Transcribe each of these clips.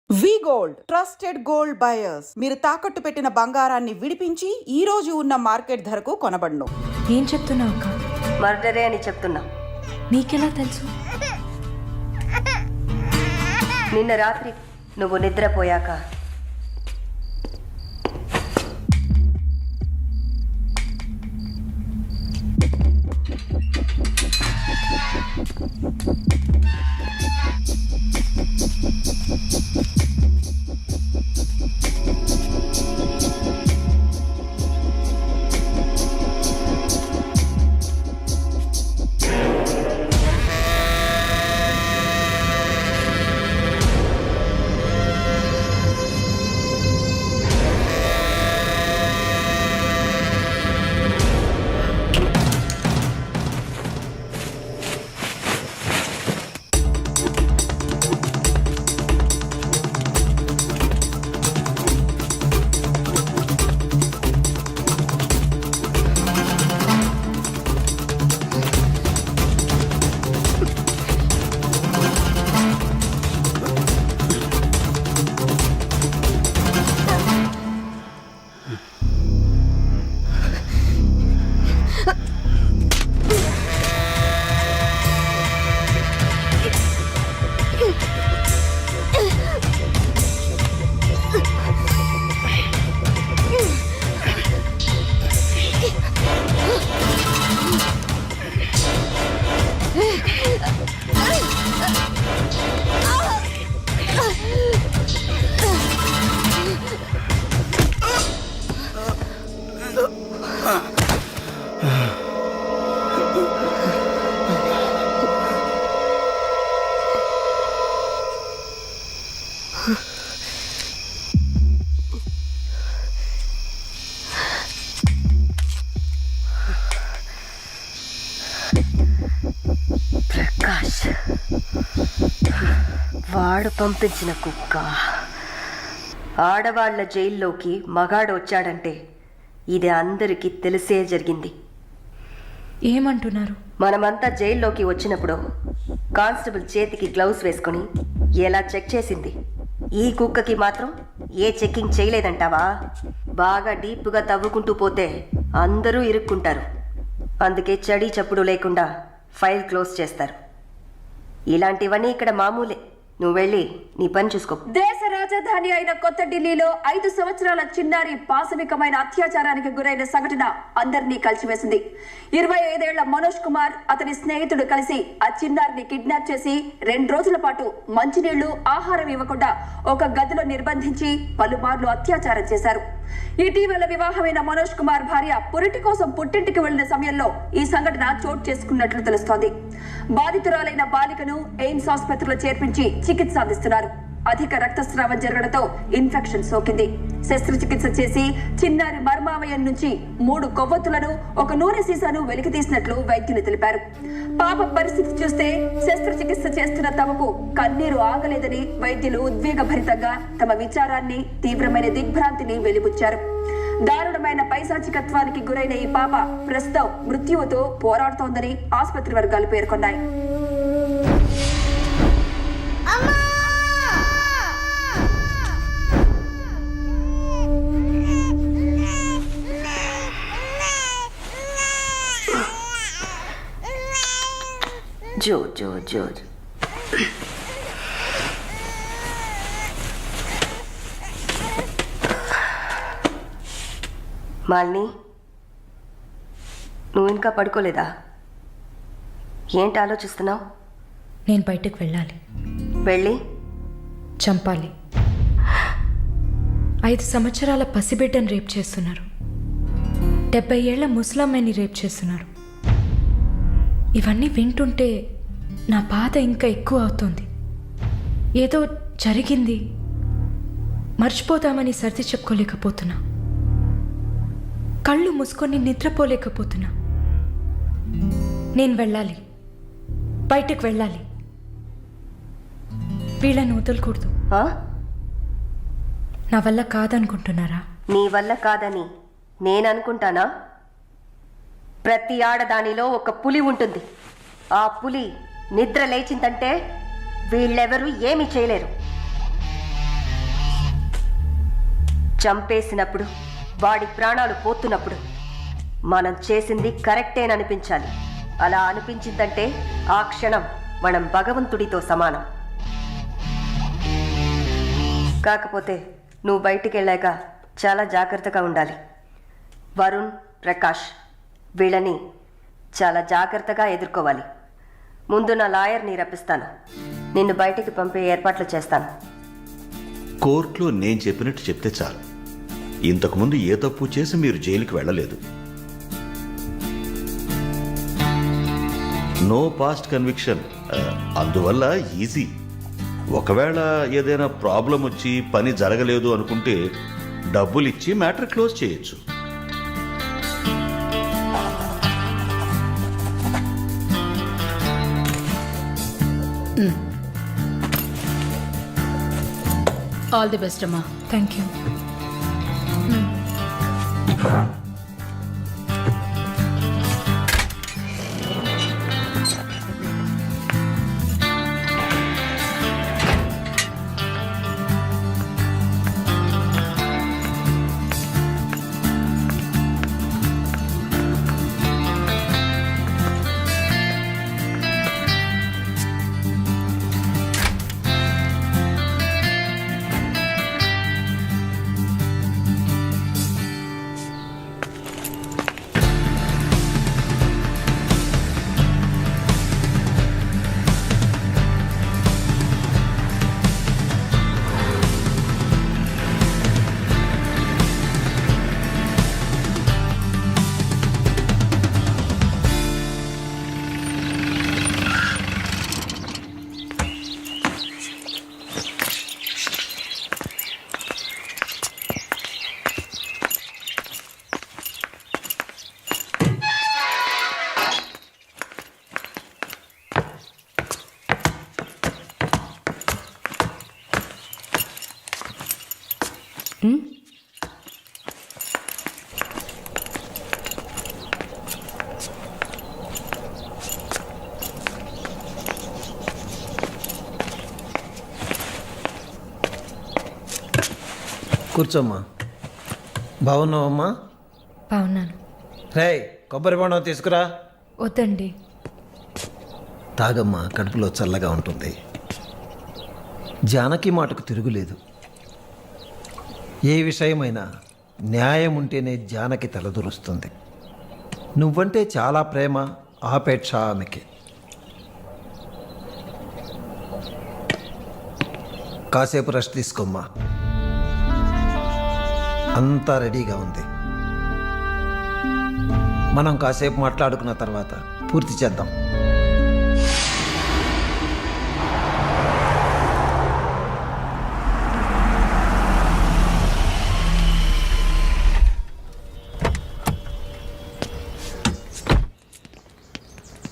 వి gold trusted gold buyers. మీరు తాకట్టు పెట్టిన బంగారాన్ని విడిపించి ఈ రోజు ఉన్న మార్కెట్ ధరకు కొనబడును. ఏం చెప్తున్నావు అక్క? మర్డరే అని చెప్తున్నా. నీకెలా తెలుసు? నిన్న రాత్రి నువ్వు నిద్రపోయాక ప్రకాష్ వాడు పంపించిన కుక్క. ఆడవాళ్ల జైల్లోకి మగాడు వచ్చాడంటే ఇది అందరికీ తెలిసే జరిగింది. ఏమంటున్నారు? మనమంతా జైల్లోకి వచ్చినప్పుడు కానిస్టేబుల్ చేతికి గ్లౌస్ వేసుకుని ఎలా చెక్ చేసింది, ఈ కుక్కకి మాత్రం ఏ చెక్కింగ్ చేయలేదంటావా? బాగా డీప్గా తవ్వుకుంటూ పోతే అందరూ ఇరుక్కుంటారు. అందుకే చడి చప్పుడు లేకుండా ఫైల్ క్లోజ్ చేస్తారు. ఇలాంటివన్నీ ఇక్కడ మామూలే. నువ్వు వెళ్ళి నీ పని చూసుకో. దేశ రాజధాని అయిన కొత్త ఢిల్లీలో 5 సంవత్సరాల చిన్నారి పాశవికమైన అత్యాచారానికి గురైన సంఘటన అందరినీ కలిసివేసింది. 25 ఏళ్ల మనోజ్ కుమార్ అతని స్నేహితుడు కలిసి ఆ చిన్నారిని కిడ్నాప్ చేసి 2 రోజుల పాటు మంచినీళ్లు, ఆహారం ఇవ్వకుండా ఒక గదిలో నిర్బంధించి పలుమార్లు అత్యాచారం చేశారు. ఇటీవల వివాహమైన మనోజ్ కుమార్ భార్య పురిటి కోసం పుట్టింటికి వెళ్లిన సమయంలో ఈ సంఘటన చోటు చేసుకున్నట్లు తెలుస్తోంది. బాధితురాలైన బాలికను ఎయిమ్స్ ఆసుపత్రిలో చేర్పించి చికిత్స అందిస్తున్నారు. అధిక రక్తస్రావం జరగడంతో ఇన్ఫెక్షన్ సోకింది. శస్త్రచికిత్స చేసి చిన్నారి మర్మావయం నుంచి 3 కొవ్వొత్తులను, ఒక నూనె సీసాను వెలికి తీసినట్లు వైద్యులు తెలిపారు. పాప పరిస్థితి చూస్తే శస్త్రచికిత్స చేస్తున్న తమకు కన్నీరు ఆగలేదని వైద్యులు ఉద్వేగభరితంగా తమ విచారాన్ని, తీవ్రమైన దిగ్భ్రాంతిని వెలిబుచ్చారు. దారుణమైన పైశాచికత్వానికి గురైన ఈ పాప ప్రస్తుతం మృత్యువుతో పోరాడుతోందని ఆసుపత్రి వర్గాలు పేర్కొన్నాయి. జో జో జో మాలిని, నువ్వు ఇంకా పడుకోలేదా? ఏంటి ఆలోచిస్తున్నావు? నేను బయటకు వెళ్ళాలి. వెళ్ళి చంపాలి. 5 సంవత్సరాల పసిబిడ్డను రేప్ చేస్తున్నారు. 70 ఏళ్ల ముసలమ్మని రేప్ చేస్తున్నారు. ఇవన్నీ వింటుంటే నా బాధ ఇంకా ఎక్కువ అవుతుంది. ఏదో జరిగింది, మర్చిపోతామని సర్ది చెప్పుకోలేకపోతున్నా. కళ్ళు మూసుకొని నిద్రపోలేకపోతున్నా. నేను వెళ్ళాలి, బయటకు వెళ్ళాలి. వీళ్ళని వదలకూడదు. నా వల్ల కాదనుకుంటున్నారా? నీ వల్ల కాదని నేననుకుంటానా? ప్రతి ఆడదానిలో ఒక పులి ఉంటుంది. ఆ పులి నిద్ర లేచిందంటే వీళ్ళెవరూ ఏమీ చేయలేరు. చంపేసినప్పుడు వాడి ప్రాణాలు పోతున్నప్పుడు మనం చేసింది కరెక్టేననిపించాలి. అలా అనిపించిందంటే ఆ క్షణం మనం భగవంతుడితో సమానం. కాకపోతే నువ్వు బయటికి వెళ్ళాక చాలా జాగ్రత్తగా ఉండాలి. వరుణ్, ప్రకాష్ వీళ్ళని చాలా జాగ్రత్తగా ఎదుర్కోవాలి. ముందు నా లాయర్ని రప్పిస్తాను. నిన్ను బయటికి పంపే ఏర్పాట్లు చేస్తాను. కోర్టులో నేను చెప్పినట్టు చెప్తే చాలు. ఇంతకుముందు ఏ తప్పు చేసి మీరు జైలుకి వెళ్ళలేదు. నో పాస్ట్ కన్విక్షన్, అందువల్ల ఈజీ. ఒకవేళ ఏదైనా ప్రాబ్లం వచ్చి పని జరగలేదు అనుకుంటే డబ్బులు ఇచ్చి మ్యాటర్ క్లోజ్ చేయొచ్చు. ఆల్ ది బెస్ట్ అమ్మా. Thank you. కూర్చోమ్మా. బాగున్నావమ్మా? బాగున్నాను. రే, కొబ్బరి బొండం తీసుకురా. వద్దండి. తాగమ్మా, కడుపులో చల్లగా ఉంటుంది. జానకి మాటకు తిరుగులేదు. ఏ విషయమైనా న్యాయం ఉంటేనే జానకి తలదూరుస్తుంది. నువ్వంటే చాలా ప్రేమ, ఆపేక్ష ఆమెకి. కాసేపు రెస్ట్ తీసుకోమ్మా. అంతా రెడీగా ఉంది. మనం కాసేపు మాట్లాడుకున్న తర్వాత పూర్తి చేద్దాం.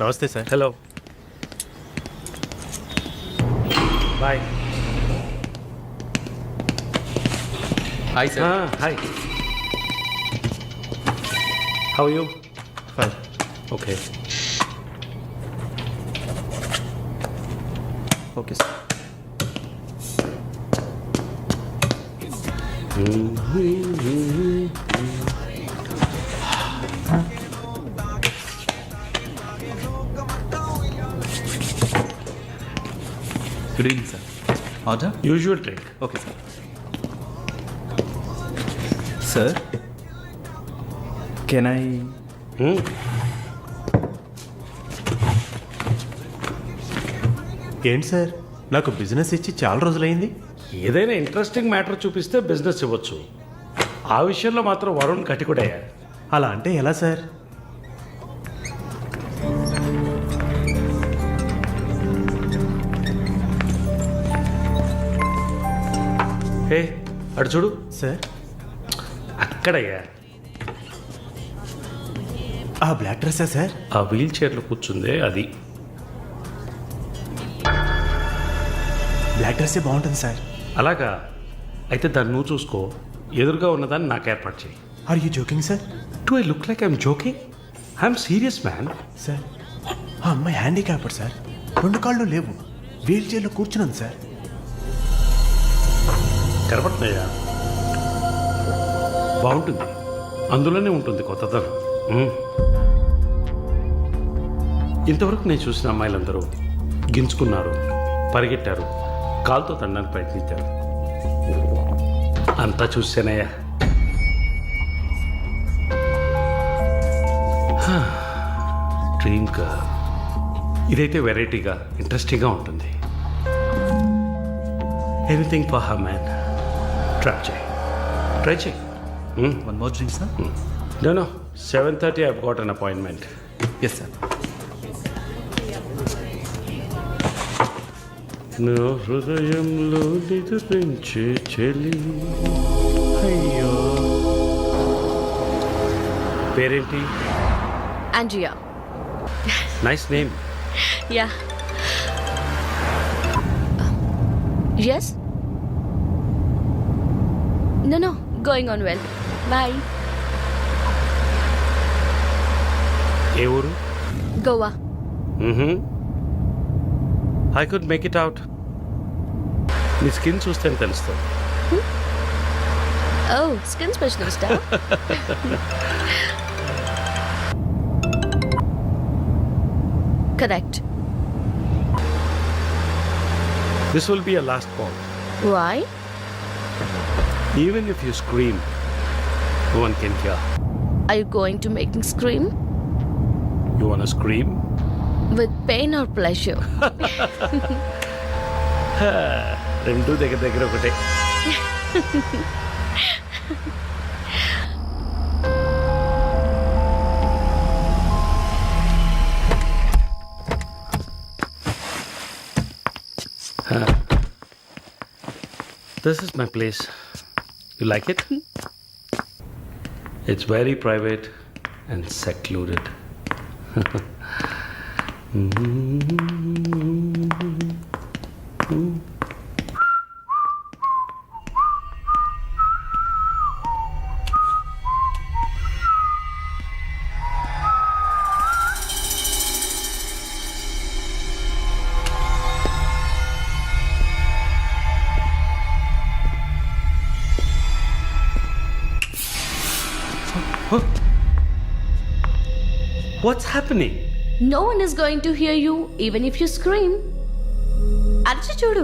నమస్తే sir. Hello, boy. Hi sir. Hi, how you? Fine, okay okay sir. Good evening sir. Order? Usual drink. Okay sir. Sir, can I? ఏంటి సార్, నాకు బిజినెస్ ఇచ్చి చాలా రోజులైంది. ఏదైనా ఇంట్రెస్టింగ్ మ్యాటర్ చూపిస్తే బిజినెస్ ఇవ్వచ్చు. ఆ విషయంలో మాత్రం వరుణ్ కటికుడయ్యా. అలా అంటే ఎలా సార్? హే, అటు చూడు. సార్, అక్కడయ్యా, ఆ బ్లాక్ డ్రెస్సా సార్? ఆ వీల్ చైర్లో కూర్చుందే అది. బ్లాక్ డ్రెస్సే బాగుంటుంది సార్. అలాగా? అయితే దాన్ని నువ్వు చూసుకో. ఎదురుగా ఉన్నదాన్ని నాకు ఏర్పాటు చేయి. Are you joking sir? Do I look like I'm joking? I'm serious man. Sir, ఆ అమ్మాయి హ్యాండిక్యాప్డ్ సార్. 2 కాళ్ళు లేవు, వీల్ చైర్లో కూర్చున్నాను సార్. కనపడుతున్నాయా? బాగుంటుంది, అందులోనే ఉంటుంది కొత్తదనం. ఇంతవరకు నేను చూసిన అమ్మాయిలందరూ గింజుకున్నారు, పరిగెట్టారు, కాలుతో తండడానికి ప్రయత్నించారు. అంతా చూసానయ్యా. డ్రీమ్ గర్ల్, ఇదైతే వెరైటీగా ఇంట్రెస్టింగ్గా ఉంటుంది. Anything for her man. Try చేయి. One more drink sir. No, 7:30 I've got an appointment. Yes sir. నా హృదయంలో నిద్రించే చెలి. అయ్యో, పేరేంటి? Andrea. Nice name. Yeah. Yes? No, going on well. Bye. ఏ ఊరు? Goa. I could make it out. నీ స్కిన్ చూస్తే తెలుస్తుంది. Oh, skin specialist, huh? Correct. This will be a last call. Why? Even if you scream, no one can hear. Are you going to make me scream? You wanna scream? With pain or pleasure? రెండు దగ్గర ఒకటే. This is my place. You like it? It's very private and secluded. What's happening? No one is going to hear you even if you scream. అరచి చూడు,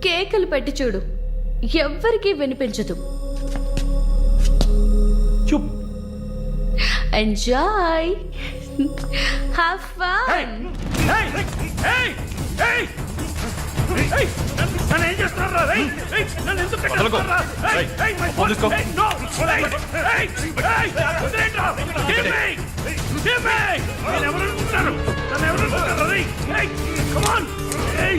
కేకలు పెట్టి చూడు, ఎవ్వరికీ వినిపించదు. You. Enjoy. Have fun. Hey! నన్ను ఏం చేస్తున్నారా? నన్ను ఎందుకు కట్టేస్తున్నారా? No! Give me! నేను ఎవరనుకుంటున్నారు? నన్ను ఎవరనుకుంటున్నారు? Come on! Hey!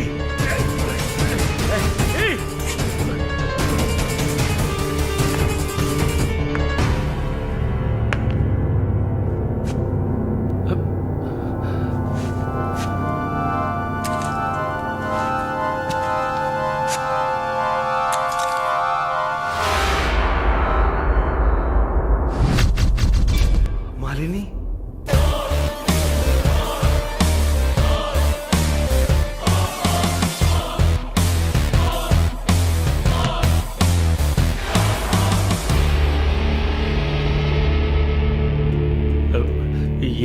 మాలిని,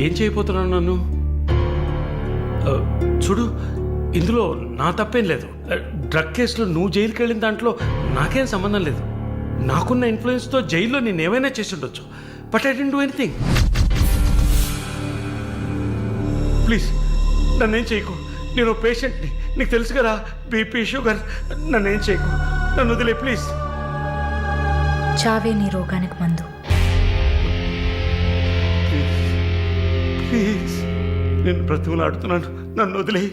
ఏం చేయబోతున్నాను నన్ను? చూడు, ఇందులో నా తప్పేం లేదు. డ్రగ్ కేసులో నువ్వు జైలుకి వెళ్ళిన దాంట్లో నాకేం సంబంధం లేదు. నాకున్న ఇన్ఫ్లుయెన్స్తో జైల్లో నేను ఏమైనా చేసి ఉండొచ్చు. But I don't do anything. Please నన్నేం చేయకు. నేను పేషెంట్ని, నీకు తెలుసు కదా, బీపీ, షుగర్. నన్నేం చేయకు, నన్ను వదిలే ప్లీజ్. చావే నీ రోగానికి మందు. ప్లీజ్, నేను బ్రతిమలాడుతున్నాను, నన్ను వదిలే.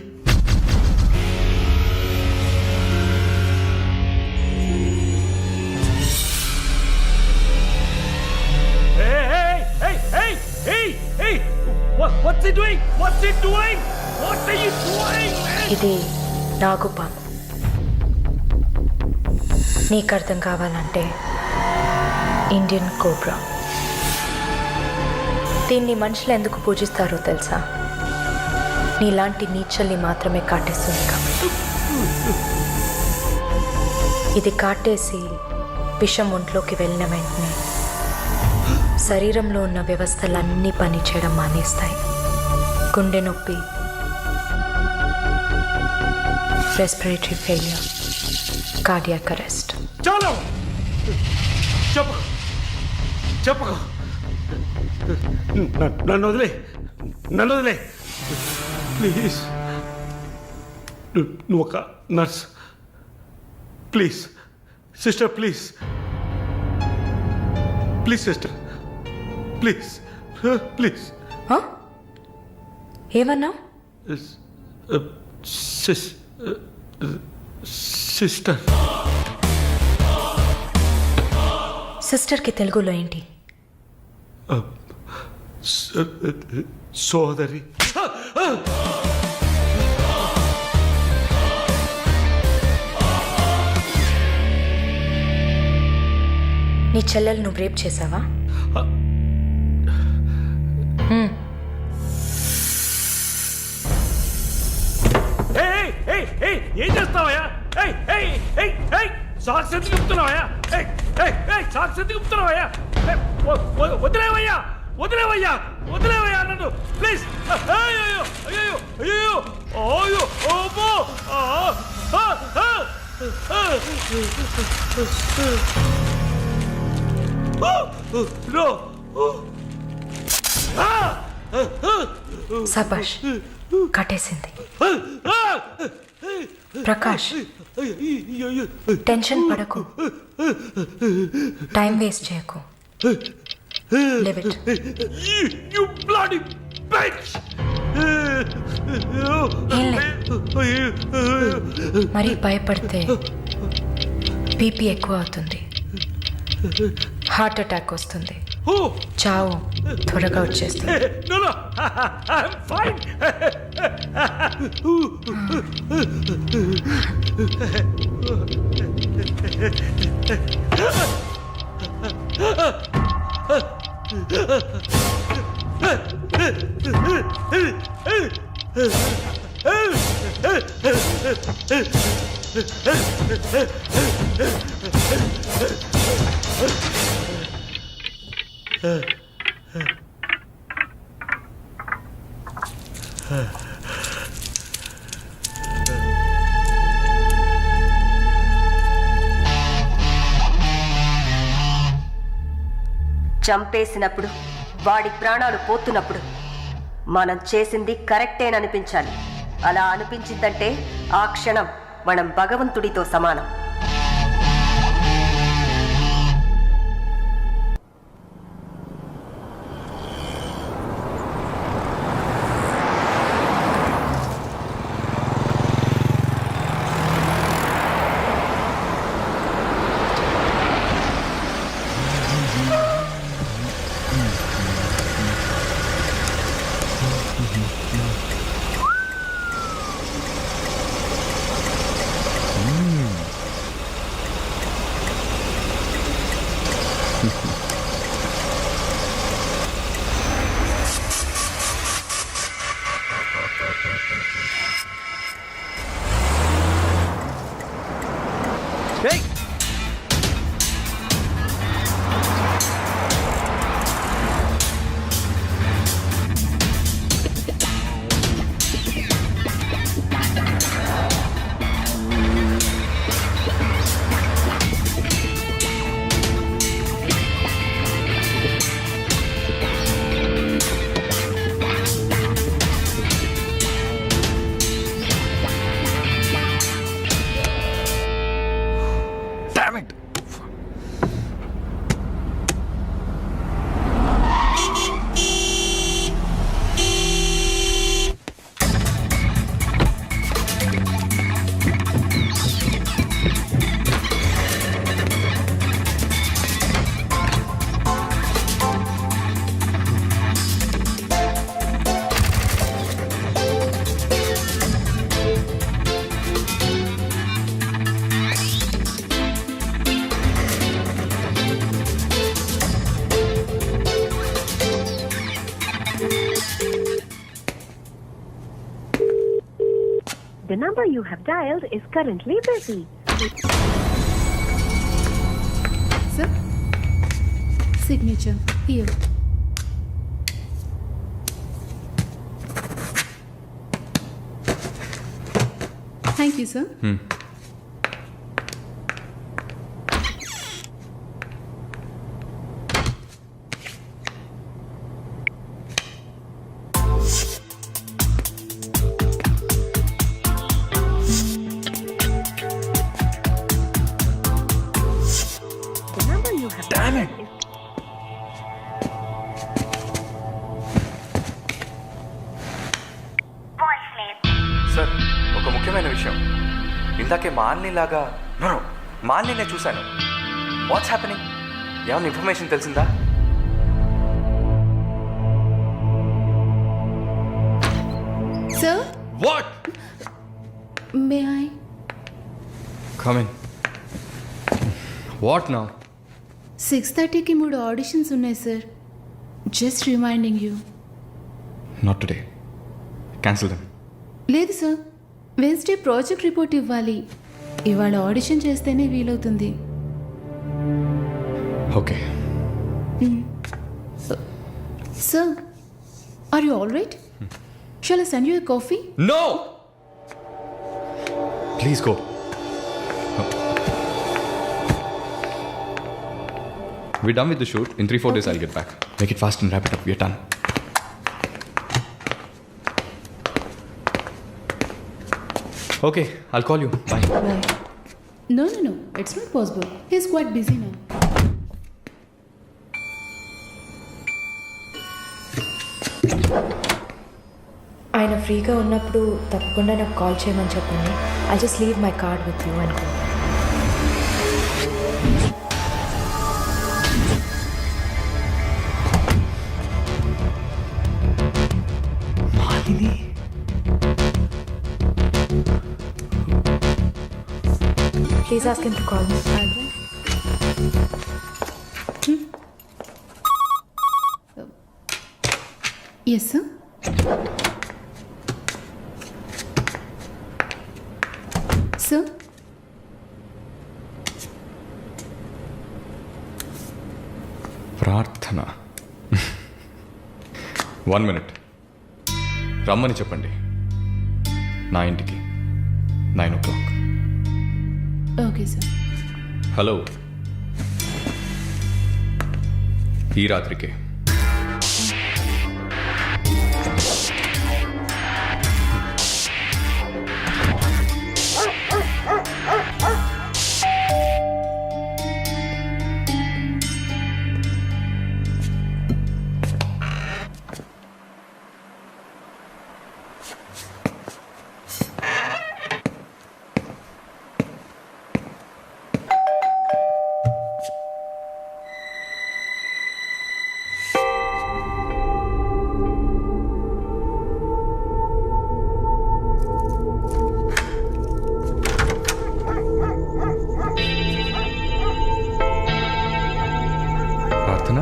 What's he doing? What's he doing? What are you doing? ఇది నాగుపాము. నీకు అర్థం కావాలంటే ఇండియన్ కోబ్రా. దీన్ని మనుషులు ఎందుకు పూజిస్తారో తెలుసా? నీలాంటి నీచల్ని మాత్రమే కాటేస్తుంది కాబట్టి. ఇది కాటేసి విషం ఒంట్లోకి వెళ్ళిన వెంటనే శరీరంలో ఉన్న వ్యవస్థలన్నీ పనిచేయడం మానేస్తాయి. గుండె నొప్పి, రెస్పిరేటరీ ఫెయిల్యూర్, కార్డియాక్ అరెస్ట్. చాలు చెప్పకు చెప్పకు, నన్ను వదిలే, నన్ను వదిలే ప్లీజ్. నువ్వు ఒక nurse, please sister, please please sister, please please. ఏమన్నా? సిస్టర్. సిస్టర్కి తెలుగులో ఏంటి? సోదరి. నీ చెల్లెలు నువ్వు రేప్ చేసావా? ఏం చేస్తావయ్యా? సాక్షి ఎందుకు చెప్తున్నావయ్యా? సాక్షి ఎందుకు చెప్తున్నావయ్యా? వదిలేవయ్యా, వదిలేవయ్యా, వదిలేవయ్యా నన్ను ప్లీజ్. అయ్యో అయ్యో అయ్యో అయ్యో ఓమో. సబాష్, కట్టేసింది. ప్రకాష్, టెన్షన్ పడకు, టైం వేస్ట్ చేయకు. Leave it. You bloody bitch! మరీ భయపడితే బీపీ ఎక్కువ అవుతుంది, హార్ట్ అటాక్ వస్తుంది, చావు త్వరగా వచ్చేస్తుంది. No, no, I'm fine. చంపేసినప్పుడు, వాడి ప్రాణాలు పోతున్నప్పుడు మనం చేసింది కరెక్టేననిపించాలి. అలా అనిపించిందంటే ఆ క్షణం మనం భగవంతుడితో సమానం. The number you have dialed is currently busy. Sir, signature. Here. Thank you, sir. The number you have Damn dialed it. is sir ఒక ముఖ్యమైన విషయం ఇందాకే మాలినిలాగా నో మాలిని నేను చూశాను. What's happening? ఏమైనా ఇన్ఫర్మేషన్ తెలిసిందా? Sir, what? may I? Come in. What now? 6:30కి 3 ఆడిషన్స్ ఉన్నాయి sir. Just reminding you. Not today. Cancel them. లేదు సార్, వెన్స్డే ప్రాజెక్ట్ రిపోర్ట్ ఇవ్వాలి. ఇవాళ ఆడిషన్ చేస్తేనే వీలవుతుంది. Okay. Sir, are you all right? Shall I send you a coffee? No, please go. We're done with the shoot. In 3-4 days, I'll get back. Make it fast and wrap it up. We're done. Okay, I'll call you. Bye. Bye. No, it's not possible. He's quite busy now. ఆయన ఫ్రీగా ఉన్నప్పుడు తప్పకుండా నాకు call చేయమని చెప్పండి. I just leave my card with you అనుకో. Please ask him to call me. Yes, sir. Sir? ప్రార్థన. 1 minute. రమ్మని చెప్పండి నా ఇంటికి 9 o'clock. Okay, sir. హలో, ఈ రాత్రికే. ప్రార్థన,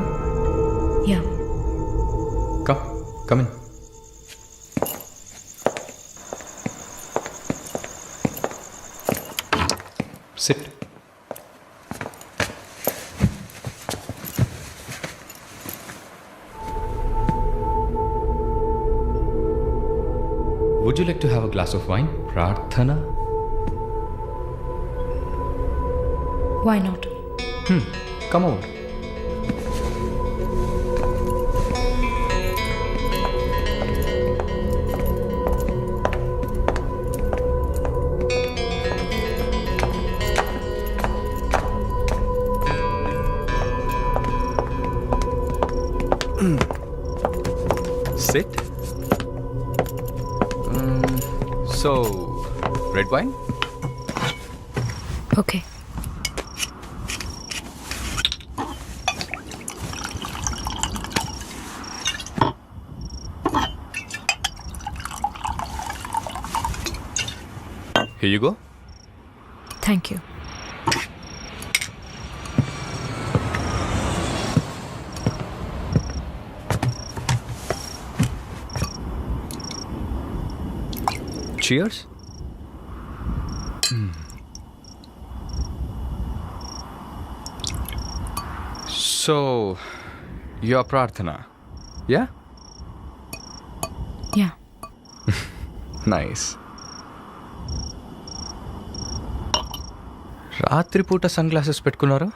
Yeah. come in. Sit. Would you like to have a glass of wine, Prarthana? Why not? Come over. Sit. So, red wine? Okay. Here you go. Thank you. Cheers. So, your ప్రార్థన yeah yeah nice. రాత్రిపూట sun glasses పెట్టుకున్నారు,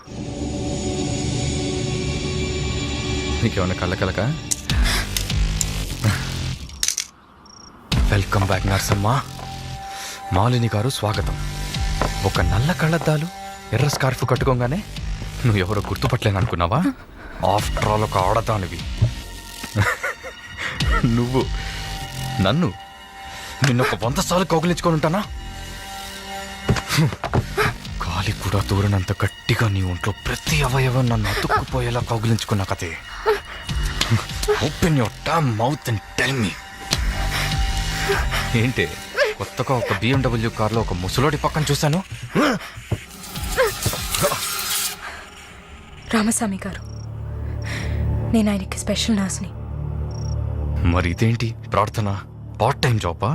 నీకేమన్నా కళ్ళ welcome back Narsamma. Malini గారు స్వాగతం. ఒక నల్ల కళ్ళద్దాలు ఎర్ర స్కార్ఫ్ కట్టుకోగానే నువ్వు ఎవరో గుర్తుపట్టలేను అనుకున్నావా? ఆఫ్టర్ ఆల్ ఒక ఆడదానివి నువ్వు. నిన్ను ఒక 100 సార్లు కౌగిలించుకొని ఉంటానా? గాలి కూడా దూరనంత గట్టిగా నీ ఒంట్లో ప్రతి అవయవం నన్ను అతుక్కుపోయేలా కౌగిలించుకున్నా కదే. Open your damn mouth and tell me. ఏంటి కొత్తగా ఒక BMW కార్లో ఒక ముసలోడి పక్కన చూశాను? రామస్వామి గారు, నేను ఆయనకి స్పెషల్ నర్స్ని. మరి ఇదేంటి ప్రార్థన? పార్ట్ టైం జాబా?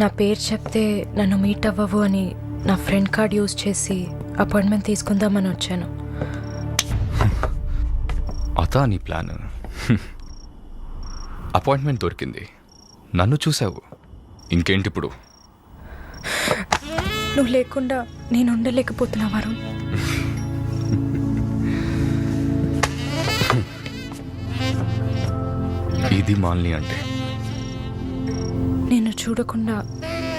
నా పేరు చెప్తే నన్ను మీట్ అవ్వవు అని నా ఫ్రెండ్ కార్డ్ యూజ్ చేసి అపాయింట్మెంట్ తీసుకుందామని వచ్చాను. అదా నీ ప్లాన్? అపాయింట్మెంట్ దొరికింది, నన్ను చూసావు, ఇంకేంటి ఇప్పుడు? నువ్వు లేకుండా నేను ఉండలేకపోతున్నా వరుణ్. ఇది మాలిని అంటే. నిన్ను చూడకుండా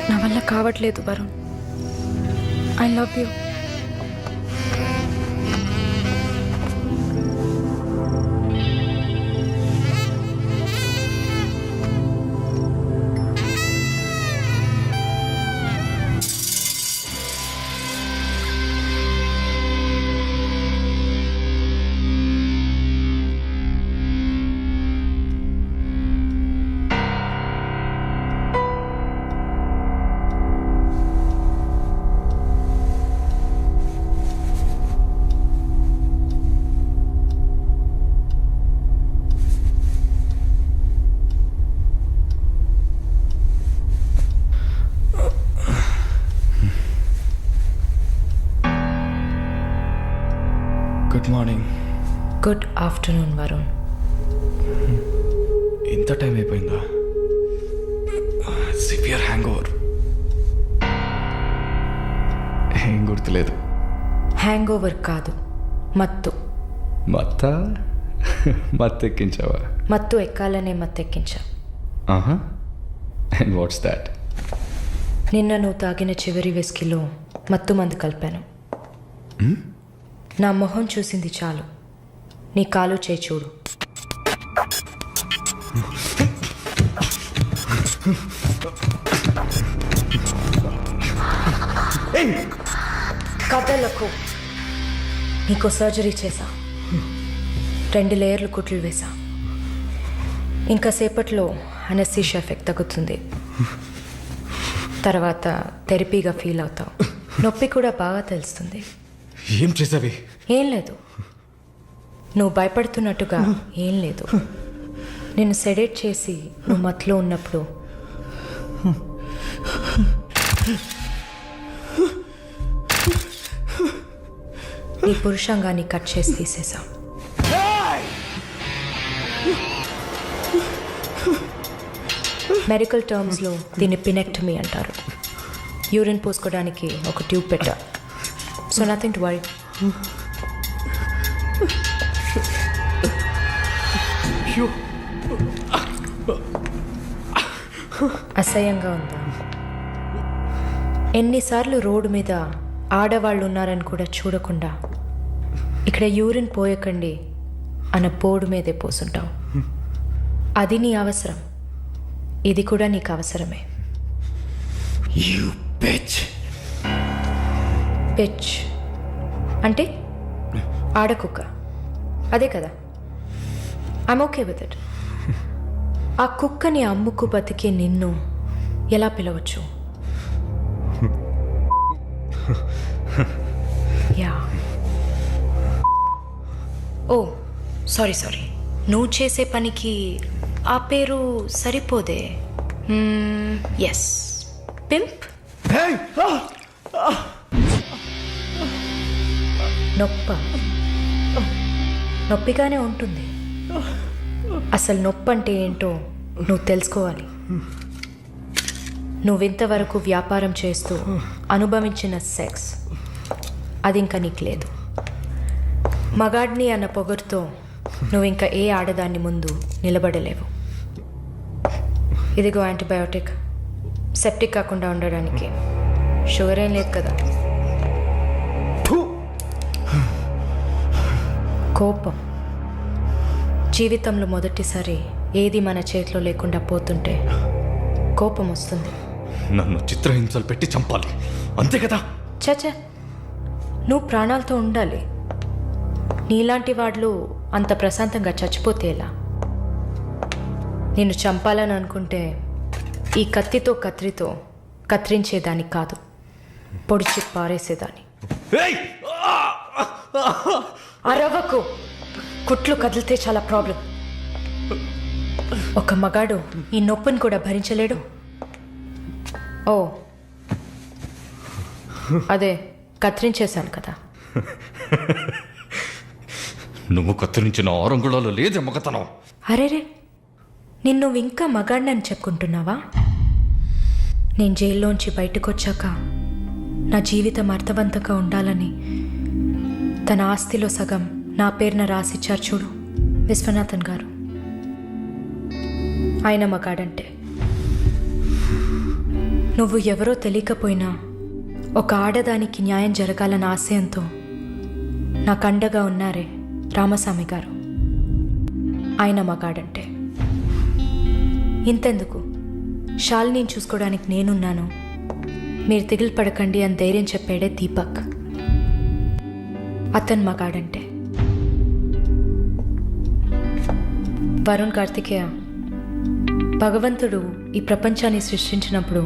నా వల్ల కావట్లేదు Varun. I love you. Good morning. Good afternoon Varun. ఇంత టైం అయిపోయిందా? Severe hangover. ఏం గుర్తులేదు. హ్యాంగ్ ఓవర్ కాదు, మత్తు. మత్తెక్కించావా? మత్తు ఎక్కాలనే మత్తెక్కించా. And what's that? నిన్న నువ్వు తాగిన చివరి విస్కీలో మత్తు మందు కలిపాను. నా మొహం చూసింది చాలు, నీ కాలు చేయి చూడు. కథలకు నీకు సర్జరీ చేశా, 2 లేయర్లు కుట్లు వేసా. ఇంకా సేపట్లో అనస్థీషియా ఎఫెక్ట్ తగ్గుతుంది. తర్వాత థెరపీగా ఫీల్ అవుతావు. నొప్పి కూడా బాగా తెలుస్తుంది. ఏం చేసావి? ఏం లేదు, నువ్వు భయపడుతున్నట్టుగా ఏం లేదు. నేను సెడేట్ చేసి నువ్వు మత్తులో ఉన్నప్పుడు నీ పురుషాంగాన్ని కట్ చేసి తీసేసా. మెడికల్ టర్మ్స్లో దీన్ని పినెక్టమీ అంటారు. యూరిన్ పోసుకోవడానికి ఒక ట్యూబ్ పెట్టా. So nothing to worry. అసహ్యంగా ఉందా? ఎన్నిసార్లు రోడ్డు మీద ఆడవాళ్ళు ఉన్నారని కూడా చూడకుండా ఇక్కడ యూరిన్ పోయకండి అన్న బోర్డు మీదే పోసుంటావు. అది నీ అవసరం, ఇది కూడా నీకు అవసరమే. పిచ్ అంటే ఆడకుక్క, అదే కదా? I'm okay with it. ఆ కుక్కని అమ్ముకు బతికే నిన్ను ఎలా పిలవచ్చు? యా. ఓ సారీ, నువ్వు చేసే పనికి ఆ పేరు సరిపోదే. Yes, pimp. నొప్ప నొప్పిగానే ఉంటుంది. అసలు నొప్పి అంటే ఏంటో నువ్వు తెలుసుకోవాలి. నువ్వింతవరకు వ్యాపారం చేస్తూ అనుభవించిన సెక్స్ అది ఇంకా నీకు లేదు. మగాడిని అన్న పొగరుతో నువ్వు ఇంకా ఏ ఆడదాన్ని ముందు నిలబడలేవు. ఇదిగో యాంటీబయోటిక్, సెప్టిక్ కాకుండా ఉండడానికి. షుగర్ ఏం లేదు కదా? కోపం. జీవితంలో మొదటిసారి ఏది మన చేతిలో లేకుండా పోతుంటే కోపం వస్తుంది. నన్ను చిత్రహింసలు పెట్టి చంపాలి, అంతే కదా? చచ్చా, నువ్వు ప్రాణాలతో ఉండాలి. నీలాంటి వాళ్ళు అంత ప్రశాంతంగా చచ్చిపోతే ఎలా? నిన్ను చంపాలని అనుకుంటే ఈ కత్తితో కత్తిరించేదాన్ని కాదు, పొడిచి పారేసేదాన్ని. అరవకు, కుట్లు కదిలితే చాలా ప్రాబ్లం. ఒక మగాడు ఈ నొప్పిని కూడా భరించలేడు. ఓ అదే కత్తిరించేశాను కదా. నువ్వు కత్తిరించిన ఆరంగుళాలు లేదే మగతనం. అరేరే, నిన్ను ఇంకా మగాడినని చెప్పుకుంటున్నావా? నేను జైల్లోంచి బయటకు వచ్చాక నా జీవితం అర్థవంతంగా ఉండాలని తన ఆస్తిలో సగం నా పేరున రాసిచ్చారు చూడు విశ్వనాథన్ గారు. ఆయన మగాడంటే. నువ్వు ఎవరో తెలియకపోయినా ఒక ఆడదానికి న్యాయం జరగాలన్న ఆశయంతో నాకు అండగా ఉన్నారే రామస్వామి గారు, ఆయన మగాడంటే. ఇంతెందుకు, శాలిని చూసుకోవడానికి నేనున్నాను, మీరు దిగులు పడకండి అని ధైర్యం చెప్పాడే దీపక్, అతను మగాడంటే. వరుణ్ కార్తికేయ, భగవంతుడు ఈ ప్రపంచాన్ని సృష్టించినప్పుడు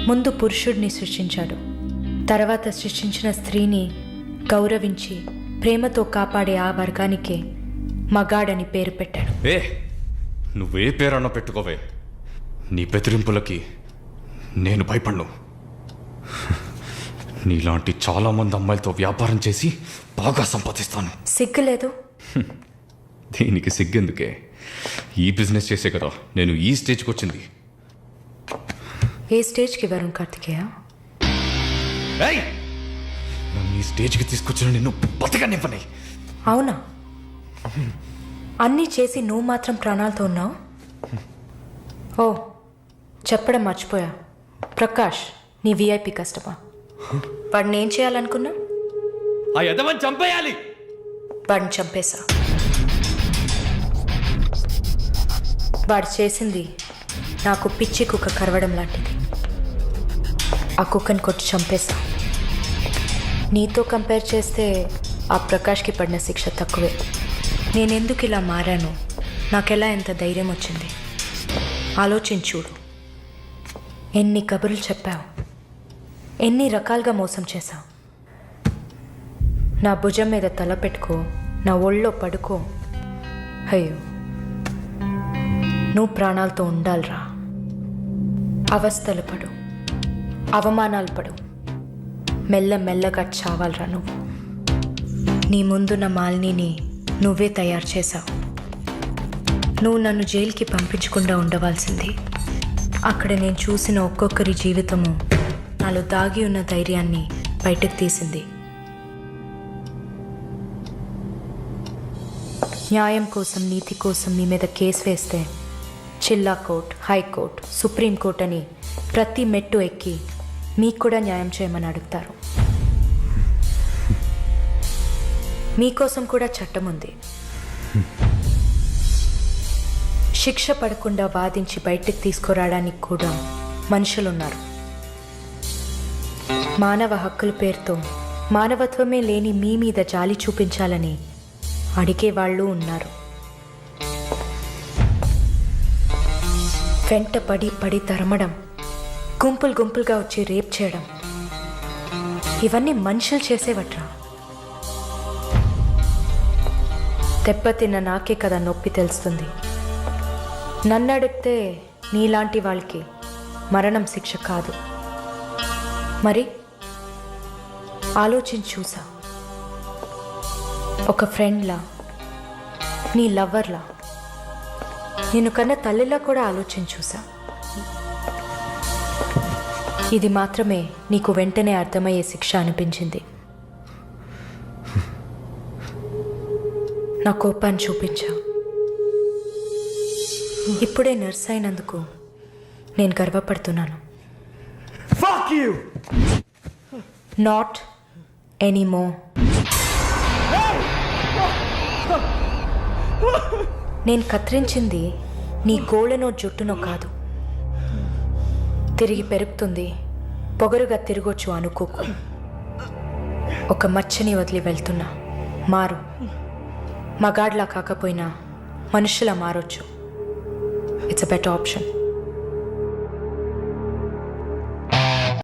ముందు పురుషుడిని సృష్టించాడు, తర్వాత సృష్టించిన స్త్రీని గౌరవించి ప్రేమతో కాపాడే ఆ వర్గానికే మగాడని పేరు పెట్టాడు. నువ్వే పేరన్నా పెట్టుకోవే, నీ బెదిరింపులకి నేను భయపడ్ను. నీలాంటి చాలామంది అమ్మాయిలతో వ్యాపారం చేసి బాగా సంపాదిస్తాను. సిగ్గులేదు? దీనికి సిగ్గెందుకే? ఈ బిజినెస్ చేసే కదా నేను ఈ స్టేజ్కి వచ్చింది. ఏ స్టేజ్కి వరుణ్ కార్తికేయ? నన్ను ఈ స్టేజ్కి తీసుకొచ్చిన నిన్ను బతకనివ్వని. అవునా? అన్నీ చేసి నువ్వు మాత్రం ప్రాణాలతో ఉన్నావు? ఓ చెప్పడం మర్చిపోయా, ప్రకాష్ నీ విఐపి కస్టమర్. వాడిని ఏం చేయాలనుకున్నా? ఆ యదవని చంపేయాలి. వాడిని చంపేశా. వాడు చేసింది నాకు పిచ్చి కుక్క కరవడం లాంటిది. ఆ కుక్కని కొట్టి చంపేశా. నీతో కంపేర్ చేస్తే ఆ ప్రకాష్కి పడిన శిక్ష తక్కువే. నేనెందుకు ఇలా మారాను, నాకెలా ఎంత ధైర్యం వచ్చింది ఆలోచించూడు. ఎన్ని కబుర్లు చెప్పావు, ఎన్ని రకాలుగా మోసం చేశావు. నా భుజం మీద తల పెట్టుకో, నా ఒళ్ళో పడుకో. అయ్యో, నువ్వు ప్రాణాలతో ఉండాలిరా. అవస్థలు పడు, అవమానాలు పడు, మెల్లమెల్లగా చావాలరా నువ్వు. నీ ముందున్న మాలిని నువ్వే తయారు చేశావు. నువ్వు నన్ను జైలుకి పంపించకుండా ఉండవలసింది. అక్కడ నేను చూసిన ఒక్కొక్కరి జీవితము నాలో దాగి ఉన్న ధైర్యాన్ని బయటకు తీసింది. న్యాయం కోసం, నీతి కోసం మీ మీద కేసు వేస్తే జిల్లా కోర్ట్, హైకోర్ట్, సుప్రీంకోర్ట్ అని ప్రతి మెట్టు ఎక్కి మీకు కూడా న్యాయం చేయమని అడుగుతారు. మీకోసం కూడా చట్టం ఉంది. శిక్ష పడకుండా వాదించి బయటకు తీసుకురావడానికి కూడా మనుషులున్నారు. మానవ హక్కుల పేరుతో మానవత్వమే లేని మీ మీద జాలి చూపించాలని అడిగే వాళ్ళు ఉన్నారు. వెంట పడి తరమడం, గుంపులు గుంపులుగా వచ్చి రేప్ చేయడం, ఇవన్నీ మనుషులు చేసేవట్రా. దెబ్బతిన్న నాకే కదా నొప్పి తెలుస్తుంది. నన్ను అడిగితే నీలాంటి వాళ్ళకి మరణం శిక్ష కాదు. మరి ఆలోచించి చూసా. ఒక ఫ్రెండ్లా నీ లవ్వర్లా, నేను కన్నా తల్లిలా కూడా ఆలోచించి చూసా. ఇది మాత్రమే నీకు వెంటనే అర్థమయ్యే శిక్ష అనిపించింది. నా కోపాన్ని చూపించా. ఇప్పుడే నర్స్ అయినందుకు నేను గర్వపడుతున్నాను. నాట్ ఎనీమో. నేను కత్తిరించింది నీ గోళ్ళనో జుట్టునో కాదు. తిరిగి పెరుగుతుంది, పొగరుగా తిరగొచ్చు అనుకోకు. ఒక మచ్చని వదిలి వెళ్తున్నా. మారు. మగాడ్లా కాకపోయినా మనుషులా మారొచ్చు. It's a better option.